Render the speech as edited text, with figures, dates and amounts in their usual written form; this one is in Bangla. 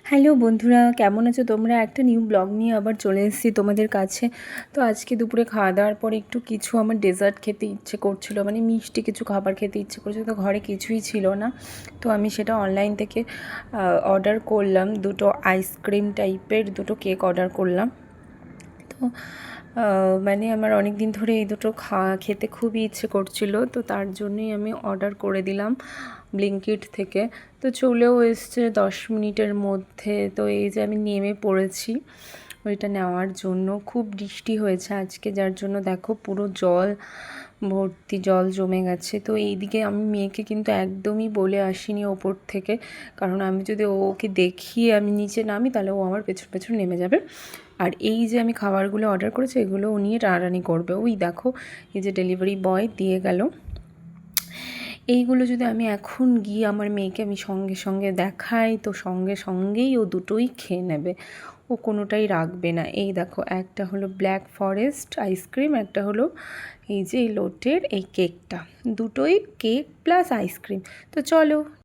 হ্যালো বন্ধুরা, কেমন আছো তোমরা? একটা নিউ ব্লগ নিয়ে আবার চলে এসেছি তোমাদের কাছে। তো আজকে দুপুরে খাওয়া দাওয়ার পরে একটু কিছু আমার ডেজার্ট খেতে ইচ্ছে করছিল, মানে মিষ্টি কিছু খাবার খেতে ইচ্ছে করছিল। তো ঘরে কিছুই ছিল না, তো আমি সেটা অনলাইন থেকে অর্ডার করলাম। দুটো আইসক্রিম টাইপের দুটো কেক অর্ডার করলাম। তো মানে আমার অনেক দিন ধরে এই দুটো খেতে খুবই ইচ্ছে করছিল, তো তার জন্যই আমি অর্ডার করে দিলাম ব্লিঙ্কিট থেকে। তো চলেও এসছে 10 মিনিটের মধ্যে। তো এই যে আমি নেমে পড়েছি ওইটা নেওয়ার জন্য। খুব বৃষ্টি হয়েছে আজকে, যার জন্য দেখো পুরো জল ভর্তি, জল জমে গেছে। তো এইদিকে আমি মেয়েকে কিন্তু একদমই বলে আসিনি ওপর থেকে, কারণ আমি যদি ওকে দেখিয়ে আমি নিচে নামি তাহলে ও আমার পেছন পেছন নেমে যাবে। আর এই যে আমি খাবারগুলো অর্ডার করেছি এগুলো ও নিয়ে টানাটানি করবে। ওই দেখো এই যে ডেলিভারি বয় দিয়ে গেল। এইগুলো যদি আমি এখন গিয়ে আমার মেয়েকে আমি সঙ্গে সঙ্গে দেখাই, তো সঙ্গে সঙ্গেই ও দুটোই খেয়ে নেবে, ও কোনোটাই রাখবে না। এই দেখো, একটা হলো ব্ল্যাক ফরেস্ট আইসক্রিম, একটা হলো এই যে এই লোটের এই কেকটা, দুটোই কেক প্লাস আইসক্রিম। তো চলো